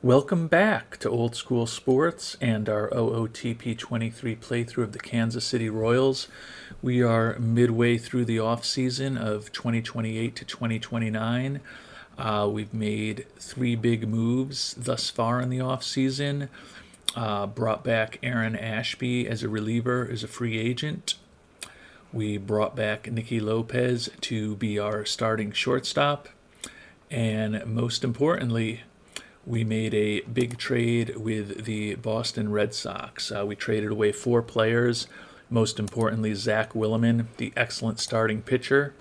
Welcome back to Old School Sports and our OOTP 23 playthrough of the Kansas City Royals. We are midway through the offseason of 2028 to 2029. We've made three big moves thus far in the offseason. Brought back Aaron Ashby as a reliever, as a free agent. We brought back Nicky Lopez to be our starting shortstop. And most importantly, we made a big trade with the Boston Red Sox. We traded away four players, most importantly, Zach Willeman, the excellent starting pitcher,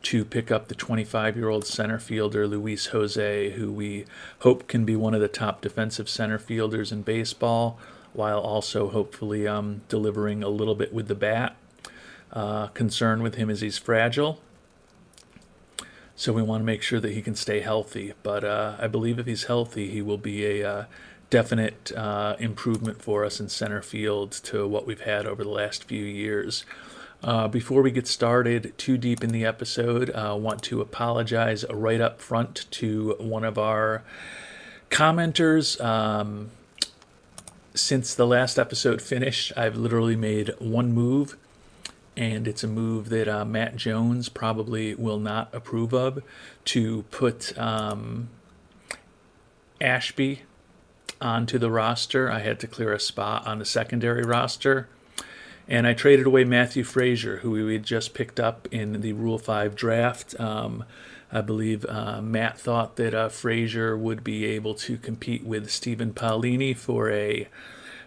to pick up the 25-year-old center fielder Luis Jose, who we hope can be one of the top defensive center fielders in baseball, while also hopefully delivering a little bit with the bat. Concern with him is he's fragile. So we want to make sure that he can stay healthy. But I believe if he's healthy, he will be a definite improvement for us in center field to what we've had over the last few years. Before we get started too deep in the episode, I want to apologize right up front to one of our commenters. Since the last episode finished, I've literally made one move. And it's a move that Matt Jones probably will not approve of, to put Ashby onto the roster. I had to clear a spot on the secondary roster. And I traded away Matthew Frazier, who we had just picked up in the Rule 5 draft. I believe Matt thought that Frazier would be able to compete with Stephen Paolini for a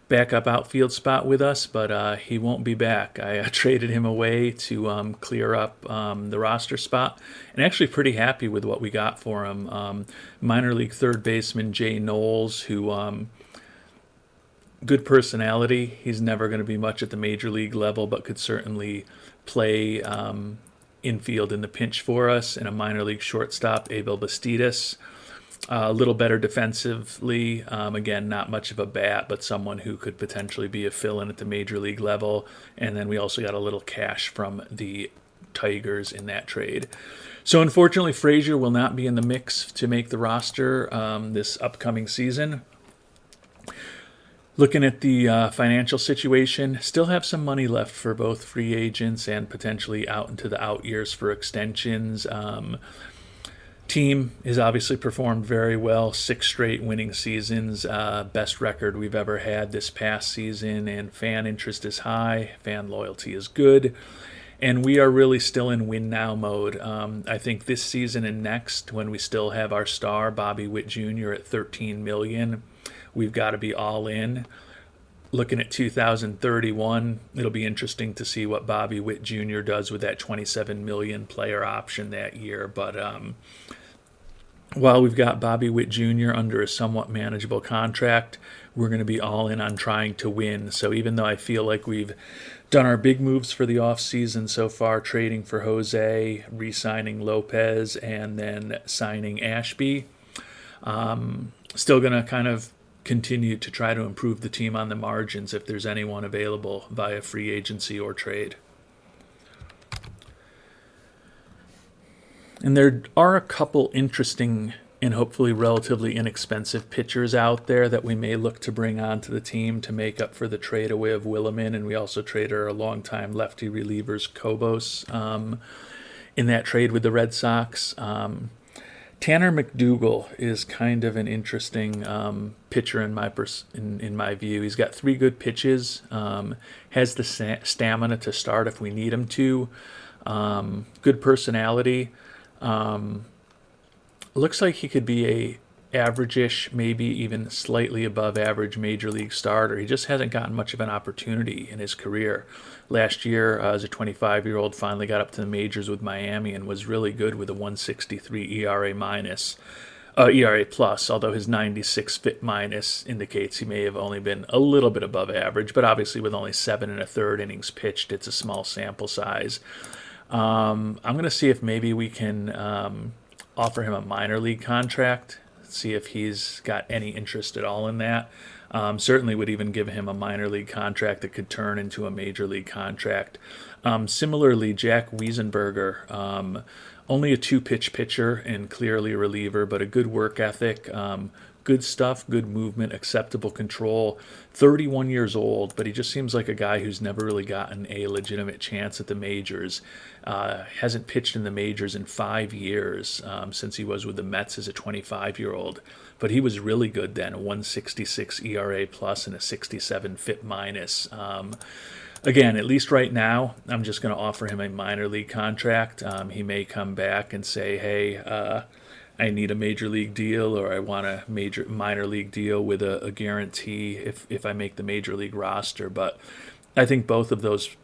backup outfield spot with us, but he won't be back. I traded him away to clear up the roster spot, and actually pretty happy with what we got for him. Minor league third baseman Jay Knowles, who good personality. He's never going to be much at the major league level, but could certainly play infield in the pinch for us. And a minor league shortstop, Abel Bastidas. A little better defensively. Again, not much of a bat, but someone who could potentially be a fill-in at the major league level. And then we also got a little cash from the Tigers in that trade. So unfortunately, Frazier will not be in the mix to make the roster this upcoming season. Looking at the financial situation, still have some money left for both free agents and potentially out into the out years for extensions. Team has obviously performed very well, 6 straight winning seasons, best record we've ever had this past season, and fan interest is high, fan loyalty is good, and we are really still in win now mode. I think this season and next, when we still have our star Bobby Witt Jr. at $13 million, we've got to be all in. Looking at 2031, it'll be interesting to see what Bobby Witt Jr. does with that $27 million player option that year. But while we've got Bobby Witt Jr. under a somewhat manageable contract, we're going to be all in on trying to win. So even though I feel like we've done our big moves for the offseason so far, trading for Jose, re-signing Lopez, and then signing Ashby, still going to kind of continue to try to improve the team on the margins if there's anyone available via free agency or trade. And there are a couple interesting and hopefully relatively inexpensive pitchers out there that we may look to bring onto the team to make up for the trade away of Willeman, and we also traded our longtime lefty relievers Kobos in that trade with the Red Sox. Tanner McDougal is kind of an interesting pitcher in my view. He's got 3 good pitches, has the stamina to start if we need him to, good personality. Looks like he could be a average-ish, maybe even slightly above average major league starter. He just hasn't gotten much of an opportunity in his career. Last year, as a 25-year-old, finally got up to the majors with Miami and was really good with a 1.63 ERA plus, although his 96 FIP minus indicates he may have only been a little bit above average, but obviously with only 7 1/3 innings pitched, it's a small sample size. I'm going to see if maybe we can offer him a minor league contract, see if he's got any interest at all in that. Certainly would even give him a minor league contract that could turn into a major league contract. Similarly, Jack Wiesenberger, only a two-pitch pitcher and clearly a reliever, but a good work ethic, good stuff, good movement, acceptable control. 31 years old, but he just seems like a guy who's never really gotten a legitimate chance at the majors. Hasn't pitched in the majors in 5 years, since he was with the Mets as a 25-year-old. But he was really good then, a 166 ERA plus and a 67 FIP minus. Again, at least right now, I'm just going to offer him a minor league contract. He may come back and say, hey, I need a major league deal, or I want a minor league deal with a guarantee if I make the major league roster. But I think both of those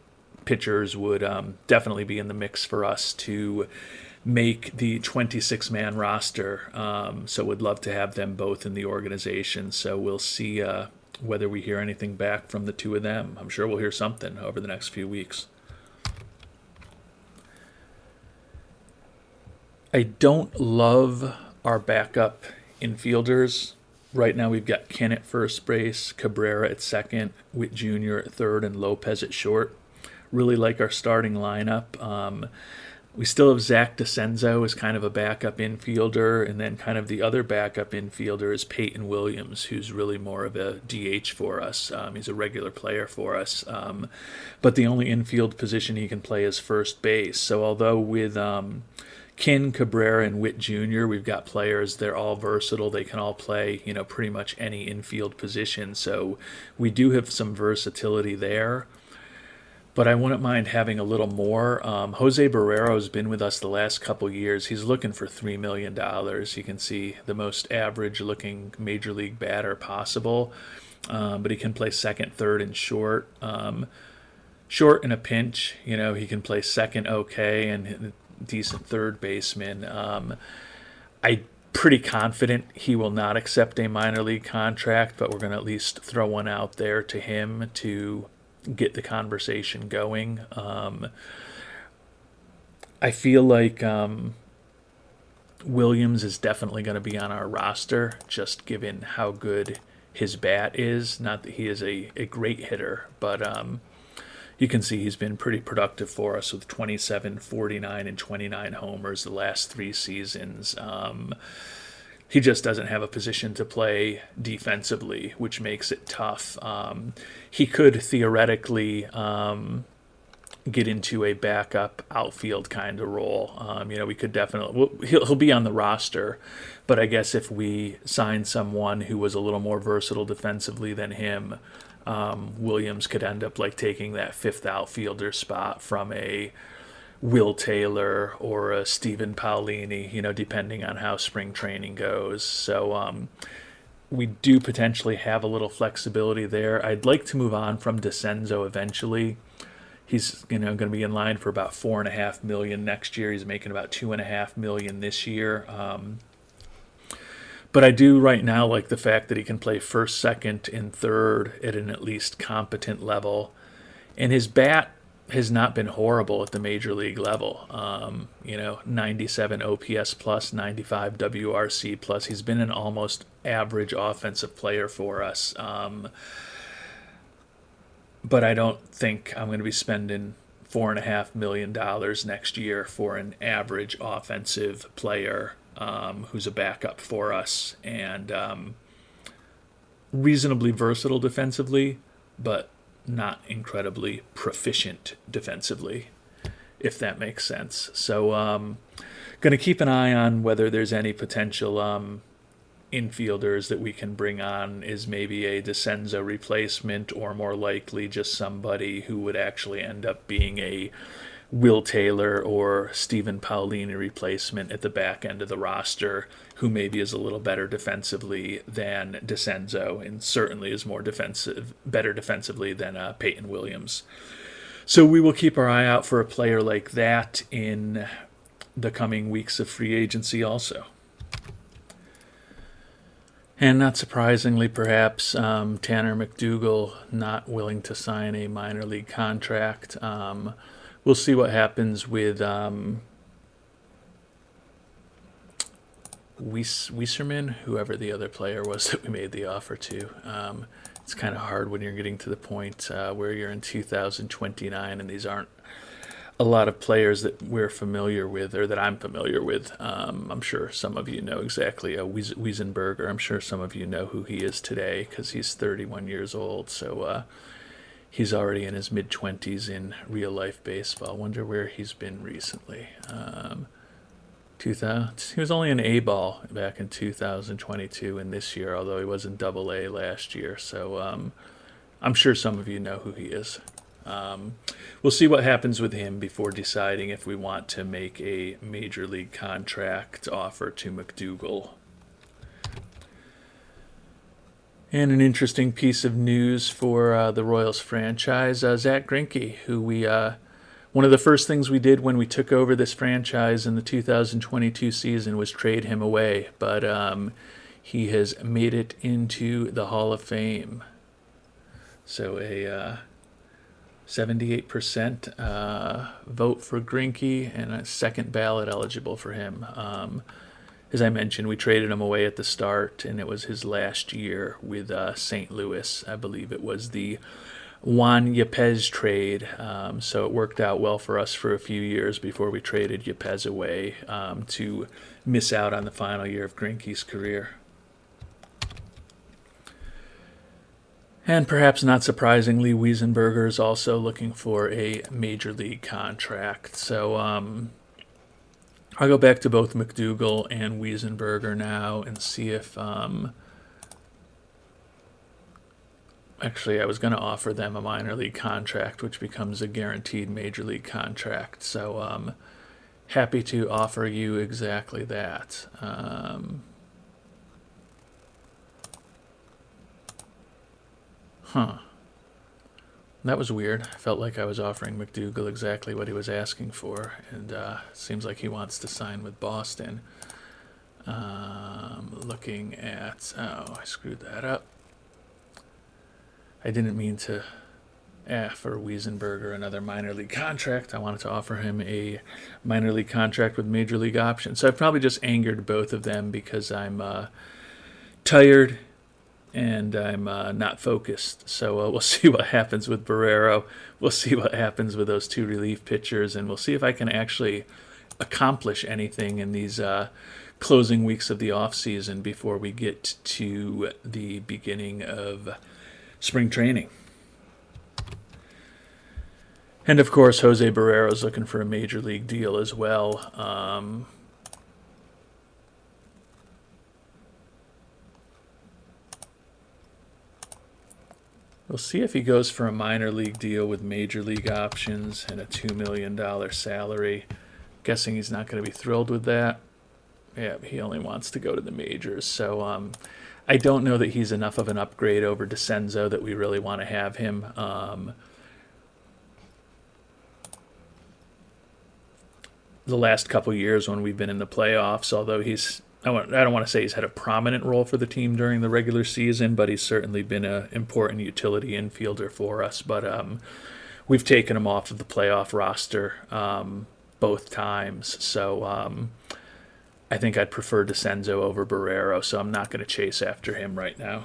pitchers would definitely be in the mix for us to make the 26-man roster. So would love to have them both in the organization. So we'll see whether we hear anything back from the two of them. I'm sure we'll hear something over the next few weeks. I don't love our backup infielders. Right now we've got Ken at first base, Cabrera at second, Witt Jr. at third, and Lopez at short. Really like our starting lineup. We still have Zach DeCenzo as kind of a backup infielder, and then kind of the other backup infielder is Peyton Williams, who's really more of a DH for us. He's a regular player for us. But the only infield position he can play is first base. So although with Kin, Cabrera, and Witt Jr., we've got players, they're all versatile. They can all play, pretty much any infield position. So we do have some versatility there. But I wouldn't mind having a little more. Jose Barrero's been with us the last couple years. He's looking for $3 million. You can see the most average-looking major league batter possible. But he can play second, third, and short. Short in a pinch. He can play second okay and decent third baseman. I'm pretty confident he will not accept a minor league contract, but we're going to at least throw one out there to him to get the conversation going. I feel like Williams is definitely going to be on our roster, just given how good his bat is. Not that he is a great hitter, but you can see he's been pretty productive for us with 27, 49, and 29 homers the last 3 seasons. He just doesn't have a position to play defensively, which makes it tough. He could theoretically get into a backup outfield kind of role. We could definitely he'll be on the roster, but I guess if we sign someone who was a little more versatile defensively than him, Williams could end up like taking that fifth outfielder spot from a Will Taylor or a Stephen Paolini, depending on how spring training goes. So we do potentially have a little flexibility there. I'd like to move on from DeCenzo eventually. He's going to be in line for about $4.5 million next year. He's making about $2.5 million this year. But I do right now like the fact that he can play first, second, and third at an at least competent level. And his bat has not been horrible at the major league level. 97 OPS plus, 95 WRC plus. He's been an almost average offensive player for us. But I don't think I'm going to be spending $4.5 million next year for an average offensive player who's a backup for us and reasonably versatile defensively, but not incredibly proficient defensively, if that makes sense. So going to keep an eye on whether there's any potential infielders that we can bring on is maybe a DeCenzo replacement, or more likely just somebody who would actually end up being a Will Taylor or Stephen Paolini replacement at the back end of the roster, who maybe is a little better defensively than DeCenzo and certainly is better defensively than Peyton Williams. So we will keep our eye out for a player like that in the coming weeks of free agency also. And not surprisingly, perhaps, Tanner McDougal not willing to sign a minor league contract. We'll see what happens with Wieserman, whoever the other player was that we made the offer to. It's kind of hard when you're getting to the point where you're in 2029 and these aren't a lot of players that we're familiar with, or that I'm familiar with. I'm sure some of you know exactly Wiesenberger. I'm sure some of you know who he is today because he's 31 years old. So he's already in his mid-20s in real-life baseball. Wonder where he's been recently. 2000, he was only in A-ball back in 2022 and this year, although he was in Double A last year. So I'm sure some of you know who he is. We'll see what happens with him before deciding if we want to make a major league contract offer to McDougal. And an interesting piece of news for the Royals franchise, Zach Greinke, who one of the first things we did when we took over this franchise in the 2022 season was trade him away, but he has made it into the Hall of Fame. So a 78% vote for Greinke and a second ballot eligible for him. As I mentioned, we traded him away at the start, and it was his last year with St. Louis. I believe it was the Juan Yepez trade, so it worked out well for us for a few years before we traded Yepez away to miss out on the final year of Greinke's career. And perhaps not surprisingly, Wiesenberger is also looking for a major league contract. So I'll go back to both McDougal and Wiesenberger now and see if... Actually, I was going to offer them a minor league contract, which becomes a guaranteed major league contract. So happy to offer you exactly that. That was weird. I felt like I was offering McDougal exactly what he was asking for, and it seems like he wants to sign with Boston. Looking at... Oh, I screwed that up. I didn't mean to for Wiesenberger another minor league contract. I wanted to offer him a minor league contract with major league options. So I've probably just angered both of them because I'm tired and I'm not focused. So we'll see what happens with Barrero. We'll see what happens with those two relief pitchers, and we'll see if I can actually accomplish anything in these closing weeks of the offseason before we get to the beginning of spring training. And of course, Jose Barrero's looking for a major league deal as well. We'll see if he goes for a minor league deal with major league options and a $2 million salary. Guessing he's not going to be thrilled with that. Yeah, he only wants to go to the majors. So I don't know that he's enough of an upgrade over DeCenzo that we really want to have him. The last couple years when we've been in the playoffs, although I don't want to say he's had a prominent role for the team during the regular season, but he's certainly been an important utility infielder for us. But we've taken him off of the playoff roster both times. So I think I'd prefer DeCenzo over Barrero, so I'm not going to chase after him right now.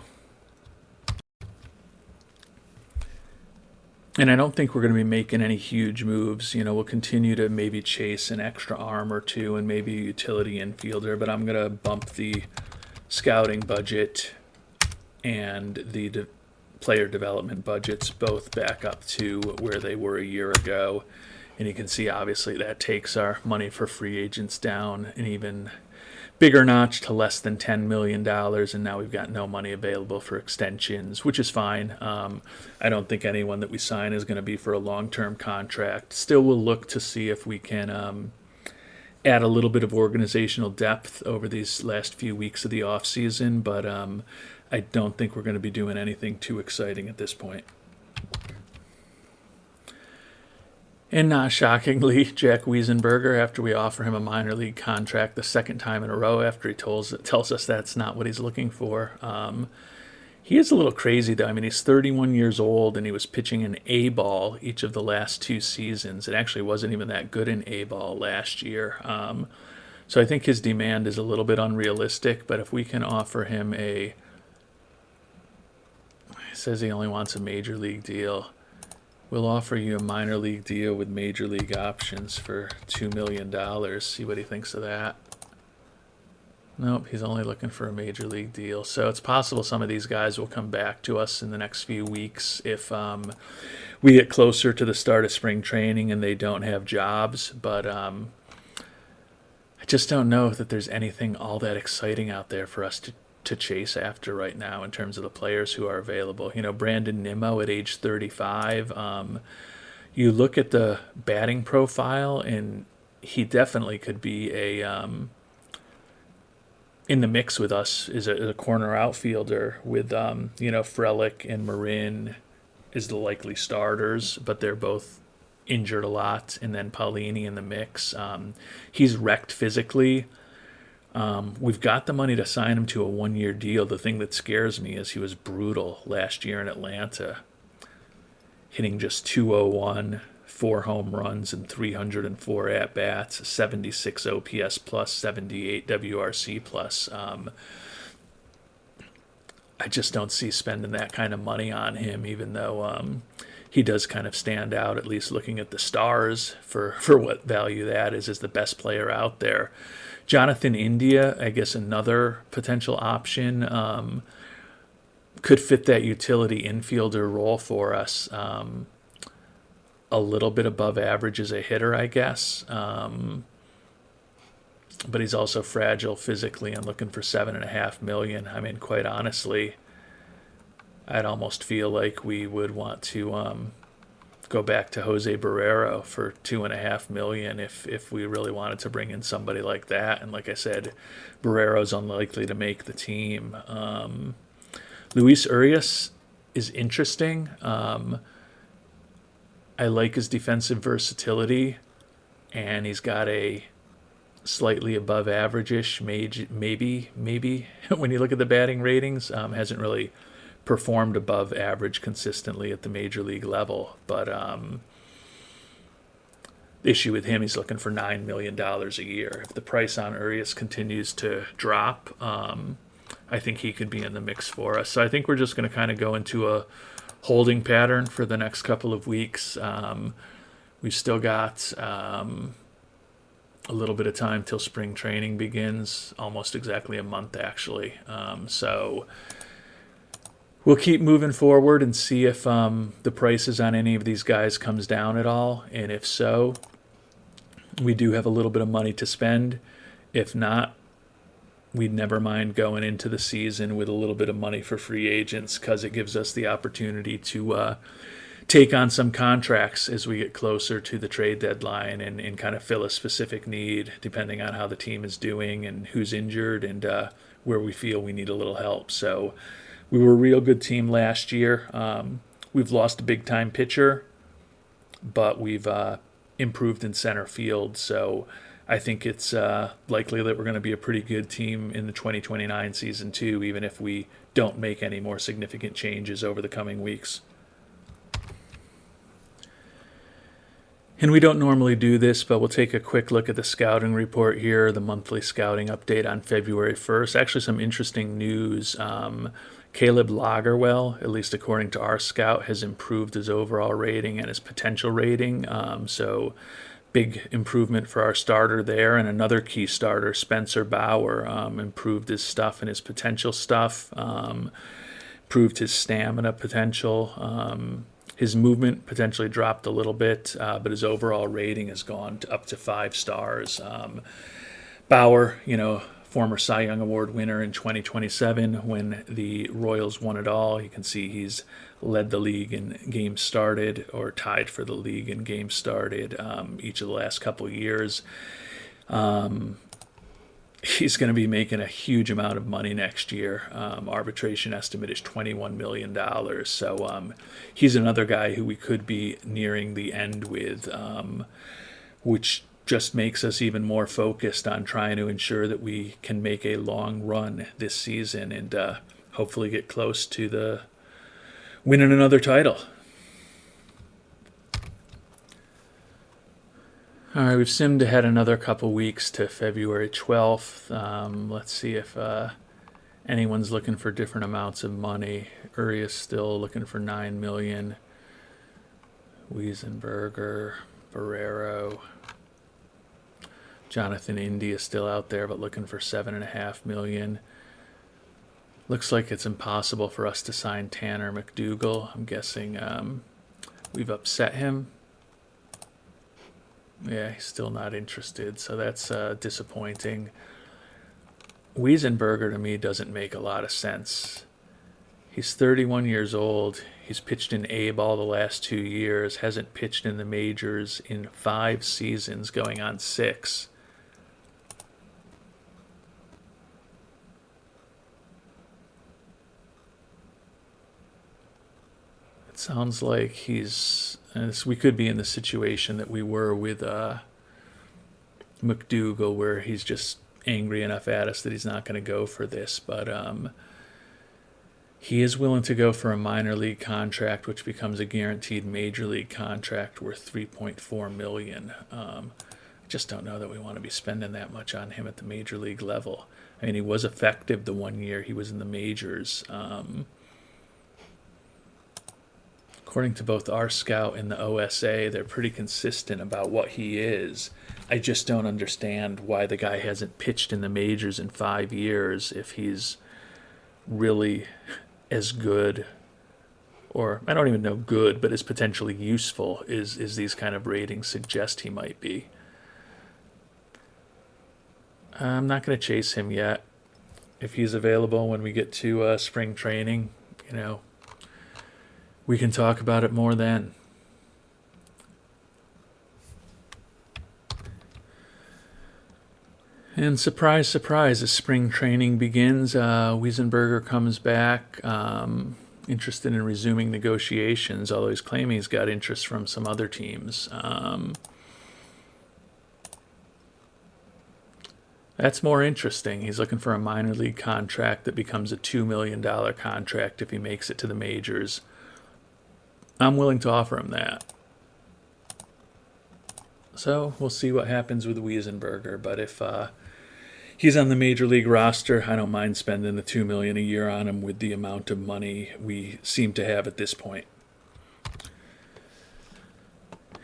And I don't think we're going to be making any huge moves. We'll continue to maybe chase an extra arm or two and maybe a utility infielder, but I'm going to bump the scouting budget and the player development budgets both back up to where they were a year ago. And you can see, obviously, that takes our money for free agents down an even bigger notch to less than $10 million, and now we've got no money available for extensions, which is fine. I don't think anyone that we sign is going to be for a long-term contract. Still, we'll look to see if we can add a little bit of organizational depth over these last few weeks of the offseason, but I don't think we're going to be doing anything too exciting at this point. And not shockingly, Jack Wiesenberger, after we offer him a minor league contract the second time in a row after he tells us that's not what he's looking for. He is a little crazy, though. I mean, he's 31 years old, and he was pitching in A-ball each of the last two seasons. It actually wasn't even that good in A-ball last year. So I think his demand is a little bit unrealistic, but if we can offer him he says he only wants a major league deal. We'll offer you a minor league deal with major league options for $2 million. See what he thinks of that. Nope, he's only looking for a major league deal. So it's possible some of these guys will come back to us in the next few weeks if we get closer to the start of spring training and they don't have jobs. But I just don't know that there's anything all that exciting out there for us to chase after right now in terms of the players who are available. You know, Brandon Nimmo at age 35. You look at the batting profile, and he definitely could be in the mix with us as a corner outfielder with, Frelick and Marin is the likely starters, but they're both injured a lot, and then Paulini in the mix. He's wrecked physically. We've got the money to sign him to a one-year deal. The thing that scares me is he was brutal last year in Atlanta, hitting just 201, 4 home runs and 304 at-bats, 76 OPS plus, 78 WRC plus. I just don't see spending that kind of money on him, even though he does kind of stand out, at least looking at the stars for what value that is the best player out there. Jonathan India, I guess another potential option, could fit that utility infielder role for us. A little bit above average as a hitter, I guess. But he's also fragile physically and looking for $7.5 million. I mean, quite honestly, I'd almost feel like we would want to go back to Jose Barrero for $2.5 million if we really wanted to bring in somebody like that. And like I said, Barrero's unlikely to make the team. Luis Urias is interesting. I like his defensive versatility, and he's got a slightly above average-ish, maybe when you look at the batting ratings, hasn't really performed above average consistently at the major league level. But the issue with him, he's looking for $9 million a year. If the price on Urias continues to drop, I think he could be in the mix for us. So I think we're just going to kind of go into a holding pattern for the next couple of weeks. We've still got a little bit of time till spring training begins, almost exactly a month actually. So we'll keep moving forward and see if the prices on any of these guys comes down at all. And if so, we do have a little bit of money to spend. If not, we'd never mind going into the season with a little bit of money for free agents, because it gives us the opportunity to take on some contracts as we get closer to the trade deadline and kind of fill a specific need depending on how the team is doing and who's injured and where we feel we need a little help. So we were a real good team last year. We've lost a big-time pitcher, but we've improved in center field. So I think it's likely that we're going to be a pretty good team in the 2029 season too, even if we don't make any more significant changes over the coming weeks. And we don't normally do this, but we'll take a quick look at the scouting report here, the monthly scouting update on February 1st. Actually, some interesting news. Caleb Lagerwell, at least according to our scout, has improved his overall rating and his potential rating. So big improvement for our starter there. And another key starter, Spencer Bauer, improved his stuff and his potential stuff, improved his stamina potential. His movement potentially dropped a little bit, but his overall rating has gone up to 5 stars. Bauer, former Cy Young Award winner in 2027 when the Royals won it all. You can see he's led the league in games started or tied for the league in games started each of the last couple of years. He's going to be making a huge amount of money next year. Arbitration estimate is $21 million. So he's another guy who we could be nearing the end with, which just makes us even more focused on trying to ensure that we can make a long run this season and hopefully get close to the winning another title. All right, we've simmed ahead another couple weeks to February 12th. Let's see if anyone's looking for different amounts of money. Urias still looking for $9 million. Wiesenberger, Barrero. Jonathan Indy is still out there, but looking for $7.5 million. Looks like it's impossible for us to sign Tanner McDougal. I'm guessing we've upset him. Yeah, he's still not interested, so that's disappointing. Wiesenberger to me doesn't make a lot of sense. He's 31 years old. He's pitched in A-ball the last 2 years, hasn't pitched in the majors in 5 seasons, going on 6. It sounds like we could be in the situation that we were with McDougal, where he's just angry enough at us that he's not going to go for this, but he is willing to go for a minor league contract, which becomes a guaranteed major league contract worth $3.4 million. I just don't know that we want to be spending that much on him at the major league level. I mean, he was effective the 1 year he was in the majors. According to both our scout and the OSA, they're pretty consistent about what he is. I just don't understand why the guy hasn't pitched in the majors in 5 years if he's really as good, or I don't even know good, but as potentially useful as these kind of ratings suggest he might be. I'm not going to chase him yet. If he's available when we get to spring training, we can talk about it more then. And surprise, surprise, as spring training begins, Wiesenberger comes back, interested in resuming negotiations, although he's claiming he's got interest from some other teams. That's more interesting. He's looking for a minor league contract that becomes a $2 million contract if he makes it to the majors. I'm willing to offer him that. So we'll see what happens with Wiesenberger. But if he's on the major league roster, I don't mind spending the $2 million a year on him with the amount of money we seem to have at this point.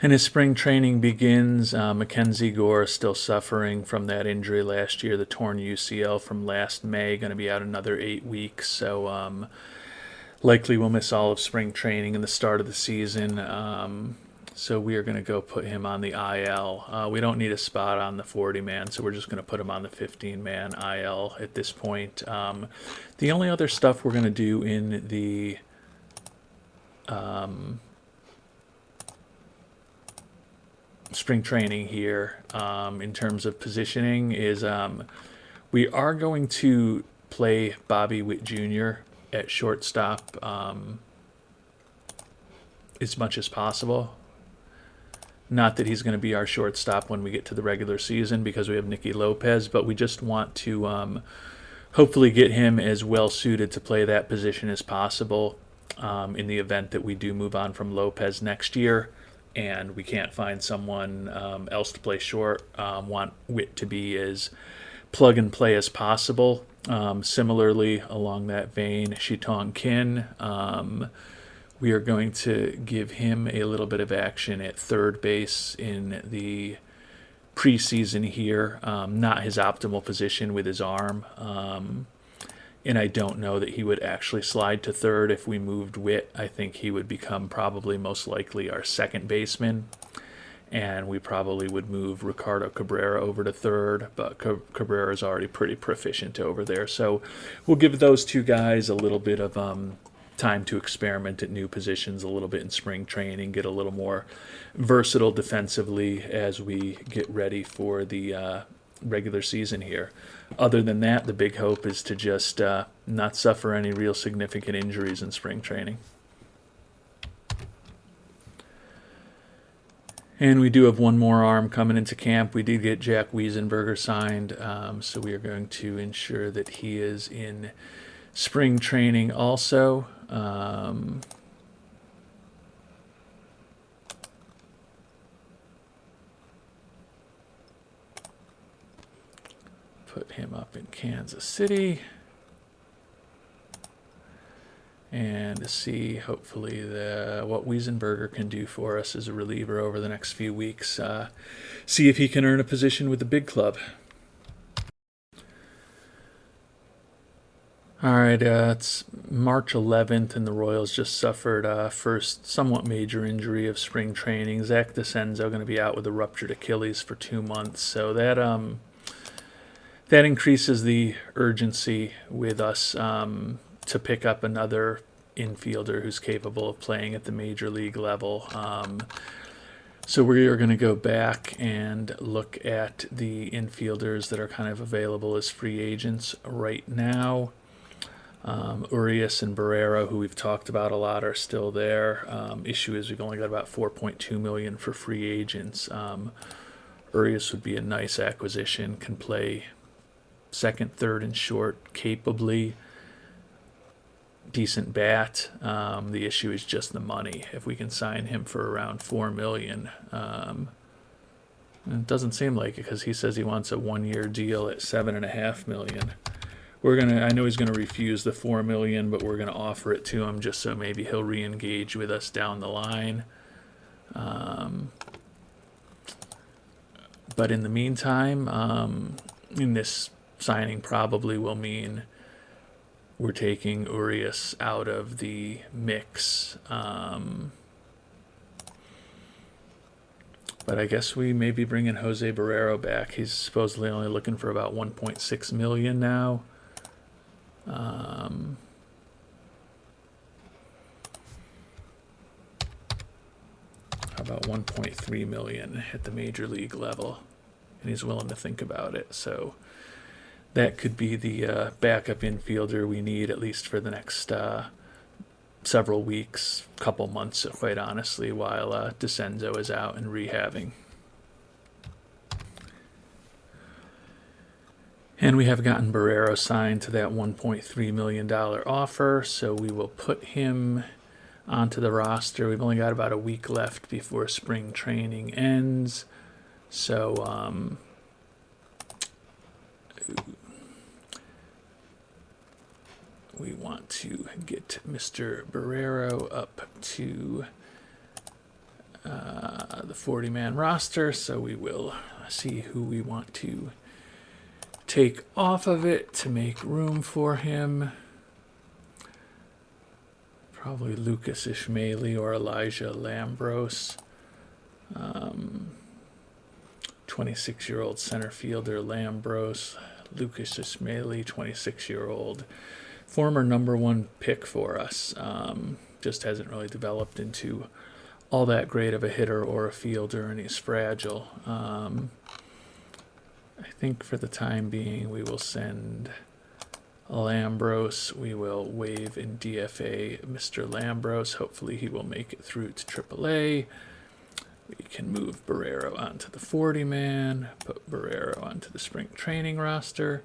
And as spring training begins, Mackenzie Gore is still suffering from that injury last year, the torn UCL from last May, going to be out another 8 weeks. So likely we'll miss all of spring training and the start of the season. So we are going to go put him on the IL. We don't need a spot on the 40-man, so we're just going to put him on the 15-man IL at this point. The only other stuff we're going to do in the spring training here in terms of positioning is we are going to play Bobby Witt Jr. at shortstop as much as possible. Not that he's going to be our shortstop when we get to the regular season because we have Nicky Lopez, but we just want to hopefully get him as well suited to play that position as possible in the event that we do move on from Lopez next year and we can't find someone else to play short. Want Witt to be as plug and play as possible. Similarly, along that vein, Shitong Kin, we are going to give him a little bit of action at third base in the preseason here. Not his optimal position with his arm. And I don't know that he would actually slide to third if we moved Witt. I think he would become probably most likely our second baseman. And we probably would move Ricardo Cabrera over to third, but Cabrera is already pretty proficient over there. So we'll give those two guys a little bit of time to experiment at new positions a little bit in spring training, get a little more versatile defensively as we get ready for the regular season here. Other than that, the big hope is to just not suffer any real significant injuries in spring training. And we do have one more arm coming into camp. We did get Jack Wiesenberger signed, so we are going to ensure that he is in spring training also. Put him up in Kansas City. and see hopefully what Wiesenberger can do for us as a reliever over the next few weeks. See if he can earn a position with the big club. All right, it's March 11th, and the Royals just suffered first somewhat major injury of spring training. Zach DeCenzo going to be out with a ruptured Achilles for 2 months, so that increases the urgency with us to pick up another infielder who's capable of playing at the major league level. So we are going to go back and look at the infielders that are kind of available as free agents right now. Urias and Barrero, who we've talked about a lot, are still there. Issue is we've only got about $4.2 million for free agents. Urias would be a nice acquisition, can play second, third, and short capably. Decent bat. The issue is just the money. If we can sign him for around $4 million, it doesn't seem like it because he says he wants a 1-year deal at $7.5 million. I know he's gonna refuse the $4 million, but we're gonna offer it to him just so maybe he'll re-engage with us down the line. But in the meantime, in this signing probably will mean we're taking Urias out of the mix. But I guess we may be bringing Jose Barrero back. He's supposedly only looking for about $1.6 million now. How about $1.3 million at the major league level? And he's willing to think about it. So that could be the backup infielder we need, at least for the next several weeks, couple months, quite honestly, while DeCenzo is out and rehabbing. And we have gotten Barrero signed to that $1.3 million offer, so we will put him onto the roster. We've only got about a week left before spring training ends, so we want to get Mr. Barrero up to the 40-man roster, so we will see who we want to take off of it to make room for him. Probably Lucas Ishmaeli or Elijah Lambros. 26-year-old center fielder Lambros. Lucas Ishmaeli, 26-year-old former number 1 pick for us. Just hasn't really developed into all that great of a hitter or a fielder, and he's fragile. I think for the time being we will send Lambros. We will waive in DFA Mr. Lambros. Hopefully he will make it through to AAA. We can move Barrero onto the 40-man, put Barrero onto the spring training roster,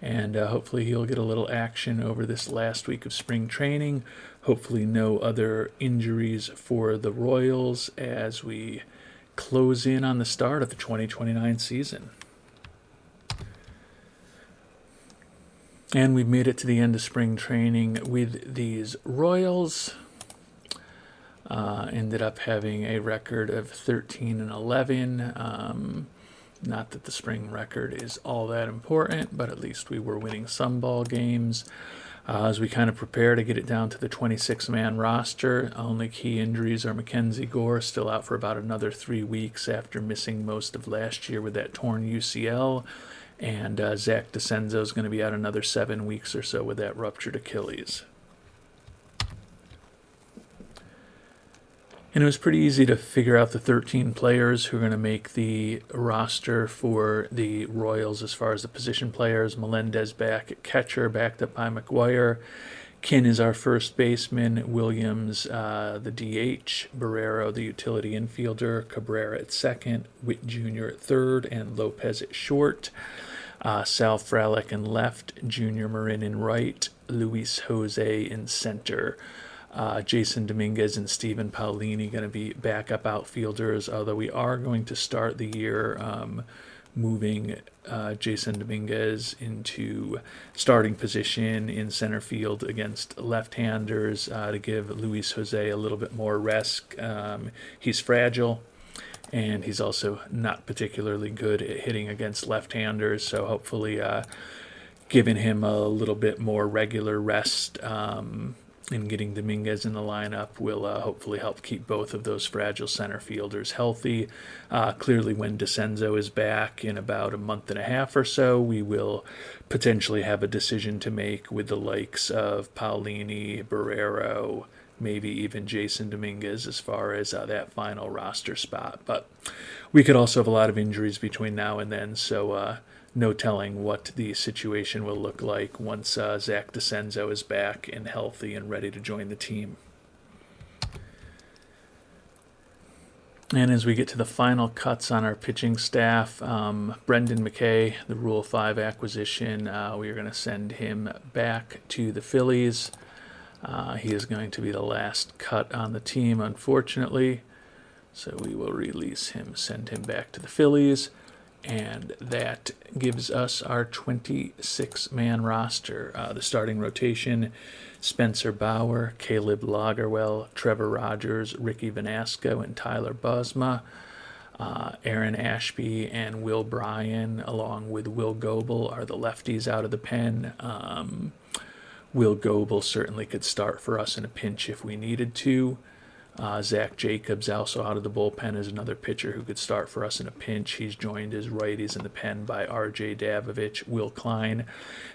and hopefully he'll get a little action over this last week of spring training. Hopefully no other injuries for the Royals as we close in on the start of the 2029 season. And we've made it to the end of spring training with these Royals. Ended up having a record of 13-11. Not that the spring record is all that important, but at least we were winning some ball games. As we kind of prepare to get it down to the 26-man roster, only key injuries are Mackenzie Gore, still out for about another 3 weeks after missing most of last year with that torn UCL. And Zach DeCenzo is going to be out another 7 weeks or so with that ruptured Achilles. And it was pretty easy to figure out the 13 players who are going to make the roster for the Royals as far as the position players. Melendez back at catcher, backed up by McGuire. Kin is our first baseman. Williams, the DH. Barrero, the utility infielder. Cabrera at second. Witt Jr. at third. And Lopez at short. Sal Frelick in left. Junior Marin in right. Luis Jose in center. Jason Dominguez and Steven Paolini going to be backup outfielders, although we are going to start the year moving Jason Dominguez into starting position in center field against left-handers to give Luis Jose a little bit more rest. He's fragile, and he's also not particularly good at hitting against left-handers, so hopefully giving him a little bit more regular rest and getting Dominguez in the lineup will hopefully help keep both of those fragile center fielders healthy. Clearly, when DeCenzo is back in about a month and a half or so, we will potentially have a decision to make with the likes of Paulini, Barrero, maybe even Jason Dominguez as far as that final roster spot. But we could also have a lot of injuries between now and then, so no telling what the situation will look like once Zach DeCenzo is back and healthy and ready to join the team. And as we get to the final cuts on our pitching staff, Brendan McKay, the Rule 5 acquisition, we are going to send him back to the Phillies. He is going to be the last cut on the team, unfortunately. So we will release him, send him back to the Phillies. And that gives us our 26-man roster. The starting rotation: Spencer Bauer, Caleb Lagerwell, Trevor Rogers, Ricky Vanasco, and Tyler Buzma. Aaron Ashby and Will Bryan, along with Will Goebel, are the lefties out of the pen. Will Goebel certainly could start for us in a pinch if we needed to. Zach Jacobs, also out of the bullpen, is another pitcher who could start for us in a pinch. He's joined as righties in the pen by R.J. Davovich, Will Klein,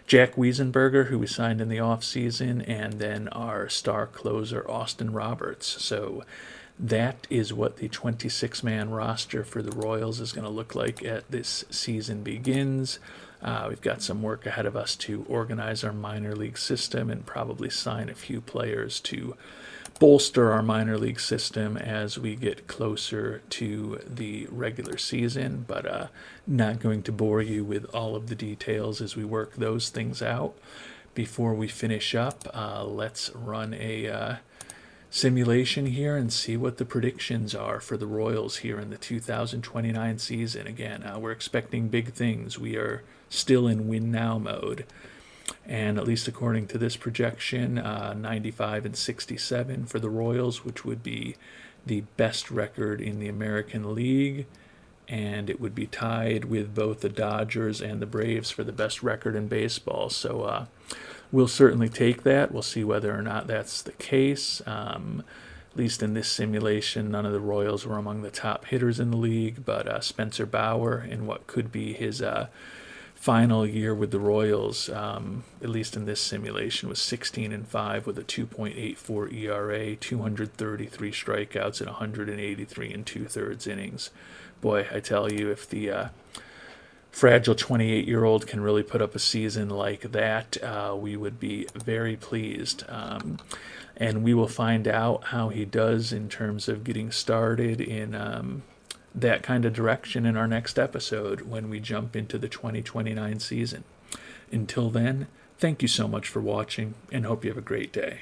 Jack Wiesenberger, who we signed in the offseason, and then our star closer, Austin Roberts. So that is what the 26-man roster for the Royals is going to look like as this season begins. We've got some work ahead of us to organize our minor league system and probably sign a few players to bolster our minor league system as we get closer to the regular season, but not going to bore you with all of the details as we work those things out. Before we finish up, let's run a simulation here and see what the predictions are for the Royals here in the 2029 season. Again, we're expecting big things. We are still in win now mode. And at least according to this projection, 95 and 67 for the Royals, which would be the best record in the American League. And it would be tied with both the Dodgers and the Braves for the best record in baseball. So we'll certainly take that. We'll see whether or not that's the case. At least in this simulation, none of the Royals were among the top hitters in the league, but Spencer Bauer, in what could be his final year with the Royals, at least in this simulation, was 16-5 with a 2.84 ERA, 233 strikeouts, and 183 2/3 innings. Boy, I tell you, if the fragile 28-year-old can really put up a season like that, we would be very pleased. And we will find out how he does in terms of getting started in that kind of direction in our next episode when we jump into the 2029 season. Until then, thank you so much for watching and hope you have a great day.